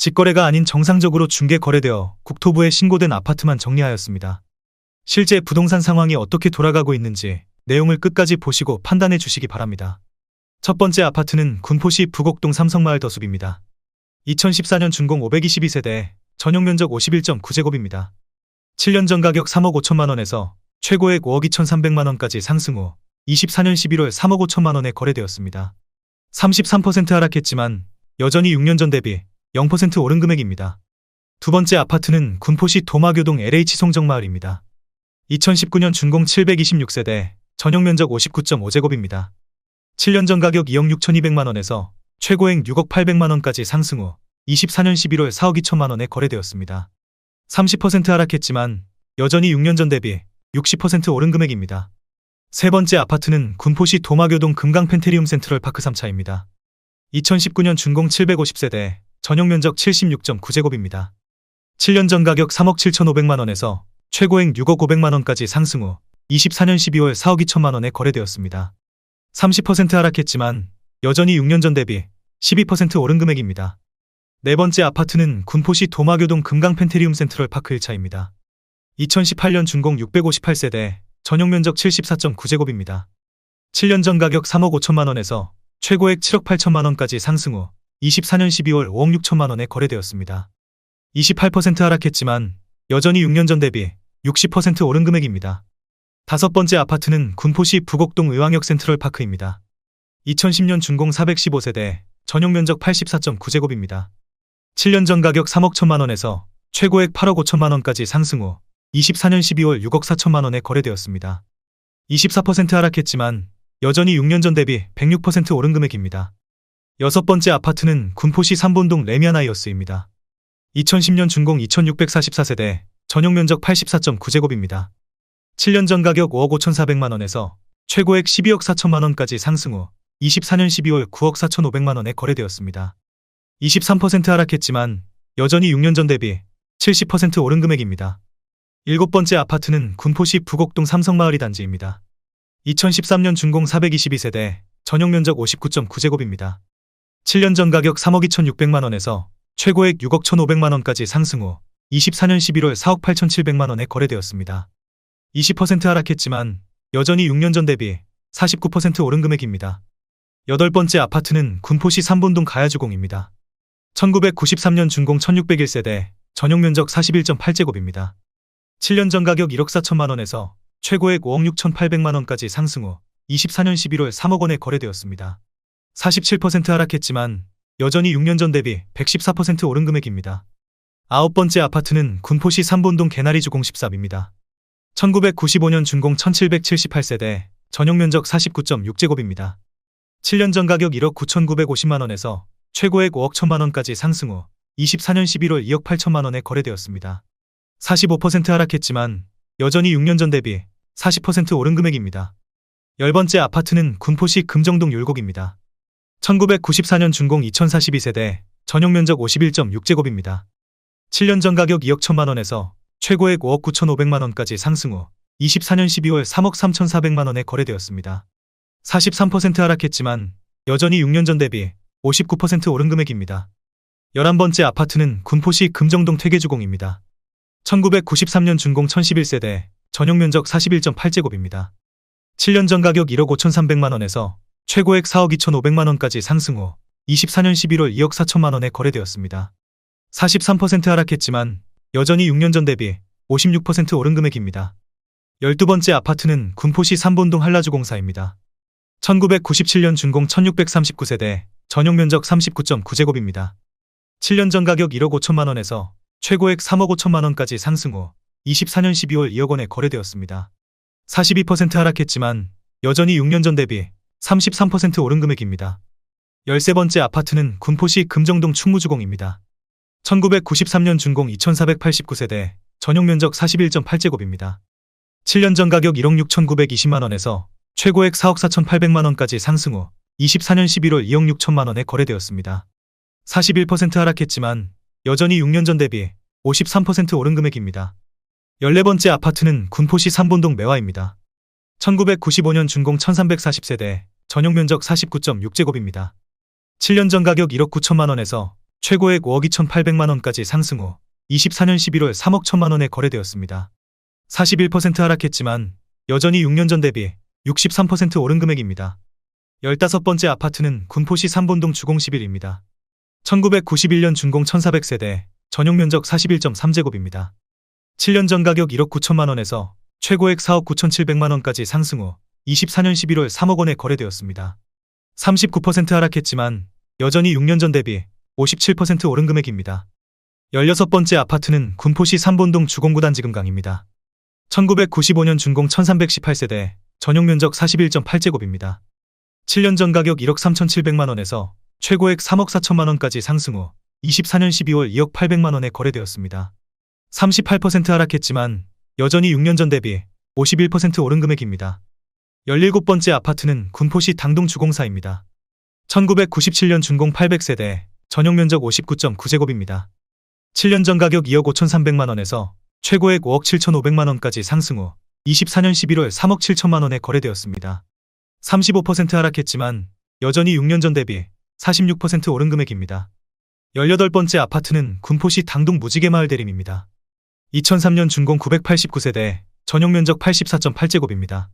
직거래가 아닌 정상적으로 중개 거래되어 국토부에 신고된 아파트만 정리하였습니다. 실제 부동산 상황이 어떻게 돌아가고 있는지 내용을 끝까지 보시고 판단해 주시기 바랍니다. 첫 번째 아파트는 군포시 부곡동 삼성마을 더숲입니다. 2014년 준공 522세대, 전용면적 51.9제곱입니다. 7년 전 가격 3억 5천만 원에서 최고액 5억 2,300만 원까지 상승 후 24년 11월 3억 5천만 원에 거래되었습니다. 33% 하락했지만 여전히 6년 전 대비 0% 오른 금액입니다. 두 번째 아파트는 군포시 도마교동 LH 송정마을입니다. 2019년 준공 726세대, 전용면적 59.5제곱입니다. 7년 전 가격 2억 6,200만 원에서 최고액 6억 800만 원까지 상승 후 24년 11월 4억 2천만 원에 거래되었습니다. 30% 하락했지만 여전히 6년 전 대비 60% 오른 금액입니다. 세 번째 아파트는 군포시 도마교동 금강펜테리움 센트럴 파크 3차입니다. 2019년 준공 750세대, 전용면적 76.9제곱입니다. 7년 전 가격 3억 7,500만 원에서 최고액 6억 500만 원까지 상승 후 24년 12월 4억 2천만 원에 거래되었습니다. 30% 하락했지만 여전히 6년 전 대비 12% 오른 금액입니다. 네 번째 아파트는 군포시 도마교동 금강펜테리움 센트럴 파크 1차입니다. 2018년 준공 658세대, 전용면적 74.9제곱입니다. 7년 전 가격 3억 5천만 원에서 최고액 7억 8천만 원까지 상승 후 24년 12월 5억 6천만 원에 거래되었습니다. 28% 하락했지만 여전히 6년 전 대비 60% 오른 금액입니다. 다섯 번째 아파트는 군포시 부곡동 의왕역 센트럴 파크입니다. 2010년 준공 415세대, 전용면적 84.9제곱입니다. 7년 전 가격 3억 1천만 원에서 최고액 8억 5천만 원까지 상승 후 24년 12월 6억 4천만 원에 거래되었습니다. 24% 하락했지만 여전히 6년 전 대비 106% 오른 금액입니다. 여섯 번째 아파트는 군포시 삼본동 레미안하이어스입니다. 2010년 준공 2644세대, 전용면적 84.9제곱입니다. 7년 전 가격 5억 5,400만 원에서 최고액 12억 4천만 원까지 상승 후 24년 12월 9억 4,500만 원에 거래되었습니다. 23% 하락했지만 여전히 6년 전 대비 70% 오른 금액입니다. 일곱 번째 아파트는 군포시 부곡동 삼성마을 2단지입니다. 2013년 준공 422세대, 전용면적 59.9제곱입니다. 7년 전 가격 3억 2,600만 원에서 최고액 6억 1,500만 원까지 상승 후 24년 11월 4억 8,700만 원에 거래되었습니다. 20% 하락했지만 여전히 6년 전 대비 49% 오른 금액입니다. 여덟 번째 아파트는 군포시 삼본동 가야주공입니다. 1993년 준공 1601세대, 전용면적 41.8제곱입니다. 7년 전 가격 1억 4천만 원에서 최고액 5억 6,800만 원까지 상승 후 24년 11월 3억 원에 거래되었습니다. 47% 하락했지만 여전히 6년 전 대비 114% 오른 금액입니다. 아홉 번째 아파트는 군포시 삼본동 개나리주공 13입니다. 1995년 준공 1778세대, 전용면적 49.6제곱입니다. 7년 전 가격 1억 9,950만 원에서 최고액 5억 1천만 원까지 상승 후 24년 11월 2억 8천만 원에 거래되었습니다. 45% 하락했지만 여전히 6년 전 대비 40% 오른 금액입니다. 열 번째 아파트는 군포시 금정동 율곡입니다. 1994년 준공 2042세대, 전용면적 51.6제곱입니다. 7년 전 가격 2억 1천만 원에서 최고액 5억 9,500만 원까지 상승 후 24년 12월 3억 3,400만 원에 거래되었습니다. 43% 하락했지만 여전히 6년 전 대비 59% 오른 금액입니다. 11번째 아파트는 군포시 금정동 퇴계주공입니다. 1993년 준공 1011세대, 전용면적 41.8제곱입니다. 7년 전 가격 1억 5,300만 원에서 최고액 4억 2,500만 원까지 상승 후 24년 11월 2억 4천만 원에 거래되었습니다. 43% 하락했지만 여전히 6년 전 대비 56% 오른 금액입니다. 12번째 아파트는 군포시 삼본동 한라주공사입니다. 1997년 준공 1639세대, 전용면적 39.9제곱입니다. 7년 전 가격 1억 5천만 원에서 최고액 3억 5천만 원까지 상승 후 24년 12월 2억 원에 거래되었습니다. 42% 하락했지만 여전히 6년 전 대비 33% 오른 금액입니다. 13번째 아파트는 군포시 금정동 충무주공입니다. 1993년 준공 2489세대, 전용면적 41.8제곱입니다. 7년 전 가격 1억 6,920만 원에서 최고액 4억 4,800만 원까지 상승 후 24년 11월 2억 6천만 원에 거래되었습니다. 41% 하락했지만 여전히 6년 전 대비 53% 오른 금액입니다. 14번째 아파트는 군포시 삼본동 매화입니다. 1995년 준공 1340세대, 전용면적 49.6제곱입니다. 7년 전 가격 1억 9천만 원에서 최고액 5억 2,800만 원까지 상승 후 24년 11월 3억 1천만 원에 거래되었습니다. 41% 하락했지만 여전히 6년 전 대비 63% 오른 금액입니다. 15번째 아파트는 군포시 삼본동 주공 11입니다. 1991년 준공 1400세대, 전용 면적 41.3제곱입니다. 7년 전 가격 1억 9천만 원에서 최고액 4억 9,700만 원까지 상승 후 24년 11월 3억 원에 거래되었습니다. 39% 하락했지만 여전히 6년 전 대비 57% 오른 금액입니다. 16번째 아파트는 군포시 삼본동 주공 9단지 금강입니다. 1995년 준공 1318세대, 전용 면적 41.8제곱입니다. 7년 전 가격 1억 3,700만 원에서 최고액 3억 4천만 원까지 상승 후 24년 12월 2억 800만 원에 거래되었습니다. 38% 하락했지만 여전히 6년 전 대비 51% 오른 금액입니다. 17번째 아파트는 군포시 당동 주공사입니다. 1997년 준공 800세대, 전용 면적 59.9제곱입니다. 7년 전 가격 2억 5,300만 원에서 최고액 5억 7,500만 원까지 상승 후 24년 11월 3억 7천만 원에 거래되었습니다. 35% 하락했지만 여전히 6년 전 대비 46% 오른 금액입니다. 18번째 아파트는 군포시 당동 무지개마을 대림입니다. 2003년 준공 989세대, 전용 면적 84.8제곱입니다.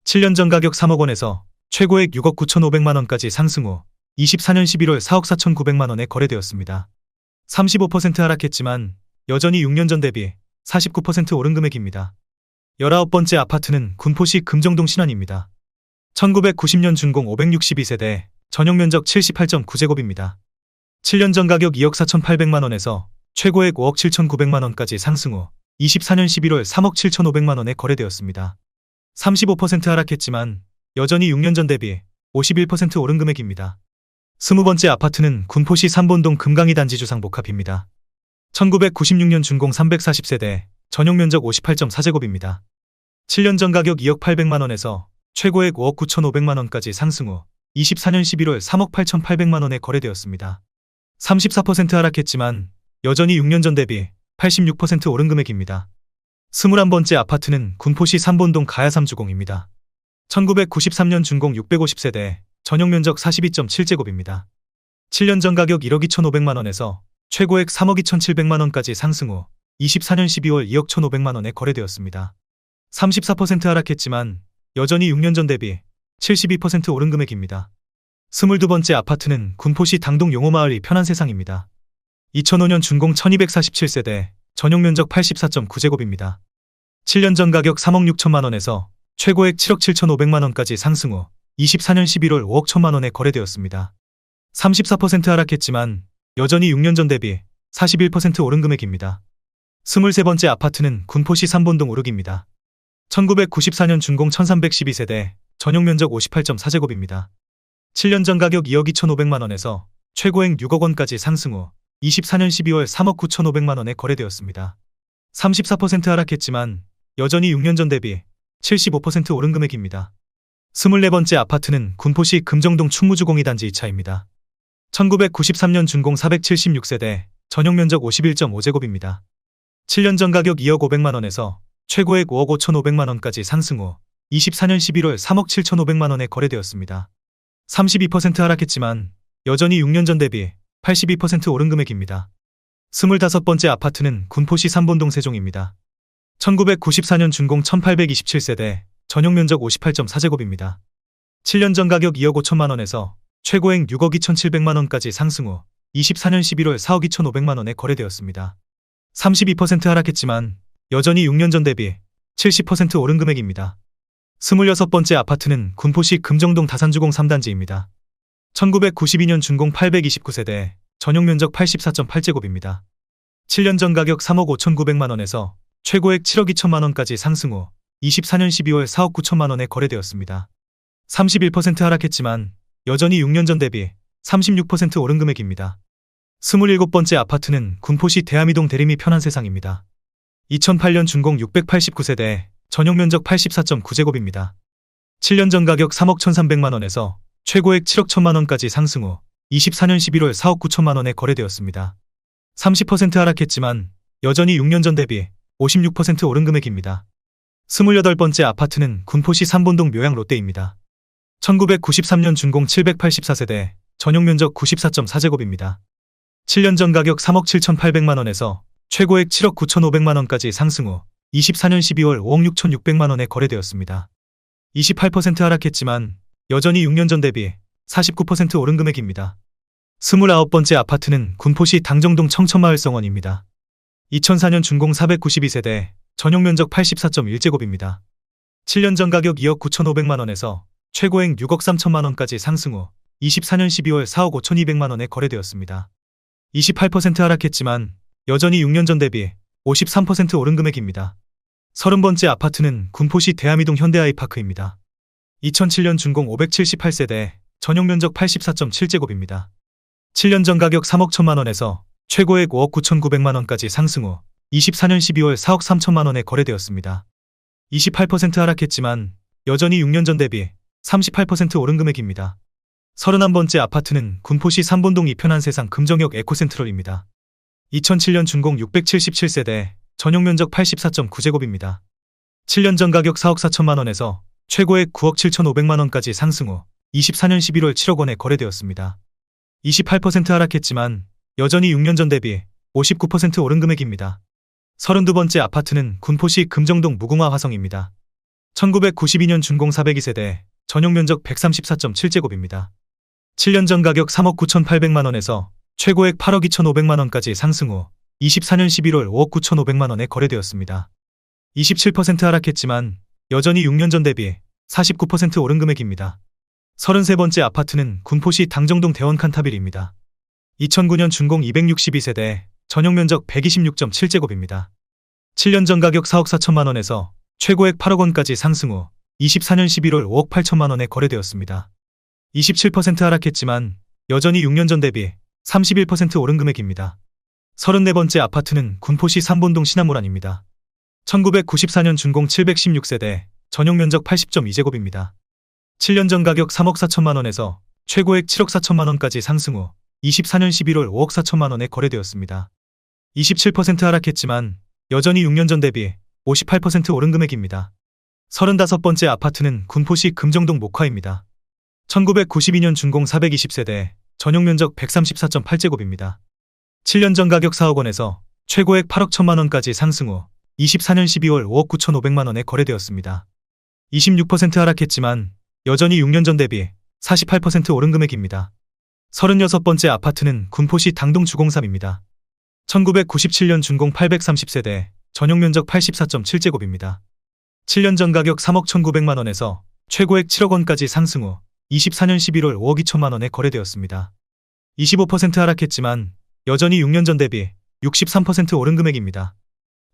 7년 전 가격 3억 원에서 최고액 6억 9,500만 원까지 상승 후 24년 11월 4억 4,900만 원에 거래되었습니다. 35% 하락했지만 여전히 6년 전 대비 49% 오른 금액입니다. 19번째 아파트는 군포시 금정동 신안입니다. 1990년 준공 562세대, 전용 면적 78.9제곱입니다. 7년 전 가격 2억 4,800만 원에서 최고액 5억 7,900만 원까지 상승 후 24년 11월 3억 7,500만 원에 거래되었습니다. 35% 하락했지만 여전히 6년 전 대비 51% 오른 금액입니다. 20번째 아파트는 군포시 삼본동 금강이 단지 주상복합입니다. 1996년 준공 340세대, 전용 면적 58.4제곱입니다. 7년 전 가격 2억 800만 원에서 최고액 5억 9,500만 원까지 상승 후 24년 11월 3억 8,800만 원에 거래되었습니다. 34% 하락했지만 여전히 6년 전 대비 86% 오른 금액입니다. 21번째 아파트는 군포시 삼본동 가야삼주공입니다. 1993년 준공 650세대, 전용 면적 42.7제곱입니다. 7년 전 가격 1억 2,500만 원에서 최고액 3억 2,700만 원까지 상승 후 24년 12월 2억 1,500만 원에 거래되었습니다. 34% 하락했지만 여전히 6년 전 대비 72% 오른 금액입니다. 22번째 아파트는 군포시 당동 용호마을이 편안세상입니다. 2005년 준공 1247세대, 전용 면적 84.9제곱입니다. 7년 전 가격 3억 6천만 원에서 최고액 7억 7,500만 원까지 상승 후 24년 11월 5억 1천만 원에 거래되었습니다. 34% 하락했지만 여전히 6년 전 대비 41% 오른 금액입니다. 23번째 아파트는 군포시 삼본동 우륵입니다. 1994년 준공 1312세대, 전용 면적 58.4제곱입니다. 7년 전 가격 2억 2,500만 원에서 최고액 6억 원까지 상승 후 24년 12월 3억 9,500만 원에 거래되었습니다. 34% 하락했지만 여전히 6년 전 대비 75% 오른 금액입니다. 24번째 아파트는 군포시 금정동 충무주공 2단지 2차입니다. 1993년 준공 476세대, 전용 면적 51.5제곱입니다. 7년 전 가격 2억 500만 원에서 최고액 5억 5,500만 원까지 상승 후 24년 11월 3억 7,500만 원에 거래되었습니다. 32% 하락했지만 여전히 6년 전 대비 82% 오른 금액입니다. 25번째 아파트는 군포시 삼본동 세종입니다. 1994년 준공 1827세대, 전용 면적 58.4제곱입니다. 7년 전 가격 2억 5천만 원에서 최고액 6억 2,700만 원까지 상승 후 24년 11월 4억 2,500만 원에 거래되었습니다. 32% 하락했지만 여전히 6년 전 대비 70% 오른 금액입니다. 26번째 아파트는 군포시 금정동 다산주공 3단지입니다. 1992년 준공 829세대, 전용 면적 84.8제곱입니다. 7년 전 가격 3억 5,900만 원에서 최고액 7억 2천만 원까지 상승 후 24년 12월 4억 9천만 원에 거래되었습니다. 31% 하락했지만 여전히 6년 전 대비 36% 오른 금액입니다. 27번째 아파트는 군포시 대암이동 대림이 편안세상입니다. 2008년 준공 689세대, 전용 면적 84.9제곱입니다. 7년 전 가격 3억 1,300만 원에서 최고액 7억 1천만 원까지 상승 후 24년 11월 4억 9천만 원에 거래되었습니다. 30% 하락했지만 여전히 6년 전 대비 56% 오른 금액입니다. 28번째 아파트는 군포시 삼본동 묘양 롯데입니다. 1993년 준공 784세대, 전용 면적 94.4제곱입니다. 7년 전 가격 3억 7,800만 원에서 최고액 7억 9,500만 원까지 상승 후 24년 12월 5억 6,600만 원에 거래되었습니다. 28% 하락했지만 여전히 6년 전 대비 49% 오른 금액입니다. 29번째 아파트는 군포시 당정동 청천마을성원입니다. 2004년 준공 492세대, 전용 면적 84.1제곱입니다. 7년 전 가격 2억 9,500만 원에서 최고액 6억 3천만 원까지 상승 후 24년 12월 4억 5,200만 원에 거래되었습니다. 28% 하락했지만 여전히 6년 전 대비 53% 오른 금액입니다. 30번째 아파트는 군포시 대암이동 현대아이파크입니다. 2007년 준공 578세대, 전용 면적 84.7제곱입니다. 7년 전 가격 3억 1천만 원에서 최고액 5억 9,900만 원까지 상승 후 24년 12월 4억 3천만 원에 거래되었습니다. 28% 하락했지만 여전히 6년 전 대비 38% 오른 금액입니다. 31번째 아파트는 군포시 삼본동 이편한 세상 금정역 에코센트럴입니다. 2007년 준공 677세대, 전용 면적 84.9제곱입니다. 7년 전 가격 4억 4천만 원에서 최고액 9억 7,500만 원까지 상승 후 24년 11월 7억 원에 거래되었습니다. 28% 하락했지만 여전히 6년 전 대비 59% 오른 금액입니다. 32번째 아파트는 군포시 금정동 무궁화 화성입니다. 1992년 준공 402세대, 전용 면적 134.7제곱입니다. 7년 전 가격 3억 9,800만 원에서 최고액 8억 2,500만 원까지 상승 후 24년 11월 5억 9,500만 원에 거래되었습니다. 27% 하락했지만 여전히 6년 전 대비 49% 오른 금액입니다. 33번째 아파트는 군포시 당정동 대원 칸타빌입니다. 2009년 준공 262세대, 전용 면적 126.7제곱입니다. 7년 전 가격 4억 4천만 원에서 최고액 8억 원까지 상승 후 24년 11월 5억 8천만 원에 거래되었습니다. 27% 하락했지만 여전히 6년 전 대비 31% 오른 금액입니다. 34번째 아파트는 군포시 삼본동 신한모란입니다. 1994년 준공 716세대, 전용 면적 80.2제곱입니다. 7년 전 가격 3억 4천만 원에서 최고액 7억 4천만 원까지 상승 후 24년 11월 5억 4천만 원에 거래되었습니다. 27% 하락했지만 여전히 6년 전 대비 58% 오른 금액입니다. 35번째 아파트는 군포시 금정동 목화입니다. 1992년 준공 420세대, 전용 면적 134.8제곱입니다. 7년 전 가격 4억 원에서 최고액 8억 1천만 원까지 상승 후 24년 12월 5억 9,500만 원에 거래되었습니다. 26% 하락했지만 여전히 6년 전 대비 48% 오른 금액입니다. 36번째 아파트는 군포시 당동 주공삼입니다. 1997년 준공 830세대, 전용 면적 84.7제곱입니다. 7년 전 가격 3억 1,900만 원에서 최고액 7억 원까지 상승 후 24년 11월 5억 2천만 원에 거래되었습니다. 25% 하락했지만 여전히 6년 전 대비 63% 오른 금액입니다.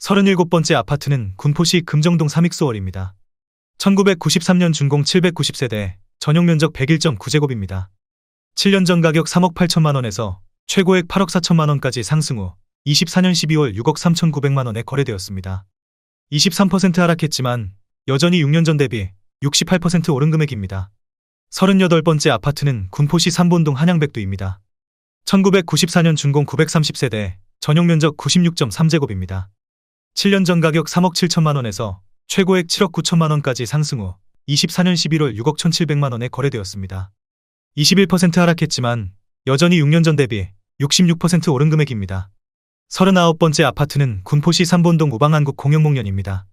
37번째 아파트는 군포시 금정동 삼익소월입니다. 1993년 준공 790세대, 전용 면적 101.9제곱입니다. 7년 전 가격 3억 8천만 원에서 최고액 8억 4천만 원까지 상승 후 24년 12월 6억 3,900만 원에 거래되었습니다. 23% 하락했지만 여전히 6년 전 대비 68% 오른 금액입니다. 38번째 아파트는 군포시 삼본동 한양백두입니다. 1994년 준공 930세대, 전용 면적 96.3제곱입니다. 7년 전 가격 3억 7천만 원에서 최고액 7억 9천만 원까지 상승 후 24년 11월 6억 1,700만 원에 거래되었습니다. 21% 하락했지만 여전히 6년 전 대비 66% 오른 금액입니다. 39번째 아파트는 군포시 삼본동 우방한국 공영목련입니다.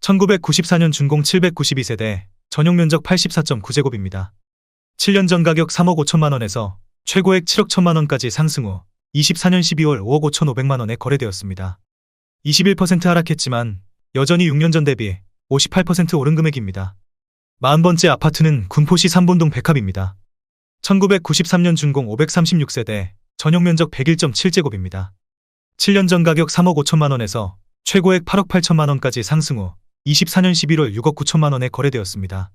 1994년 준공 792세대, 전용 면적 84.9제곱입니다. 7년 전 가격 3억 5천만 원에서 최고액 7억 1천만 원까지 상승 후 24년 12월 5억 5,500만 원에 거래되었습니다. 21% 하락했지만 여전히 6년 전 대비 58% 오른 금액입니다. 40번째 아파트는 군포시 삼본동 백합입니다. 1993년 준공 536세대, 전용 면적 101.7제곱입니다. 7년 전 가격 3억 5천만 원에서 최고액 8억 8천만 원까지 상승 후 24년 11월 6억 9천만 원에 거래되었습니다.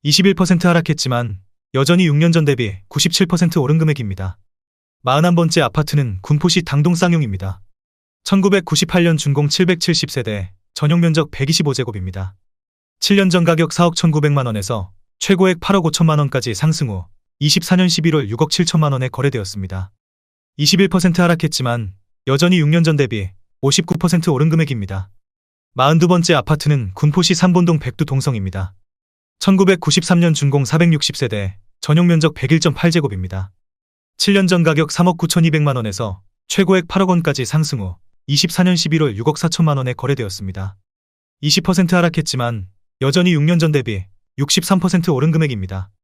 21% 하락했지만 여전히 6년 전 대비 97% 오른 금액입니다. 41번째 아파트는 군포시 당동 쌍용입니다. 1998년 준공 770세대, 전용 면적 125제곱입니다. 7년 전 가격 4억 1,900만 원에서 최고액 8억 5천만 원까지 상승 후 24년 11월 6억 7천만 원에 거래되었습니다. 21% 하락했지만 여전히 6년 전 대비 59% 오른 금액입니다. 42번째 아파트는 군포시 삼본동 백두동성입니다. 1993년 준공 460세대, 전용 면적 101.8제곱입니다. 7년 전 가격 3억 9,200만 원에서 최고액 8억 원까지 상승 후 24년 11월 6억 4천만 원에 거래되었습니다. 20% 하락했지만 여전히 6년 전 대비 63% 오른 금액입니다.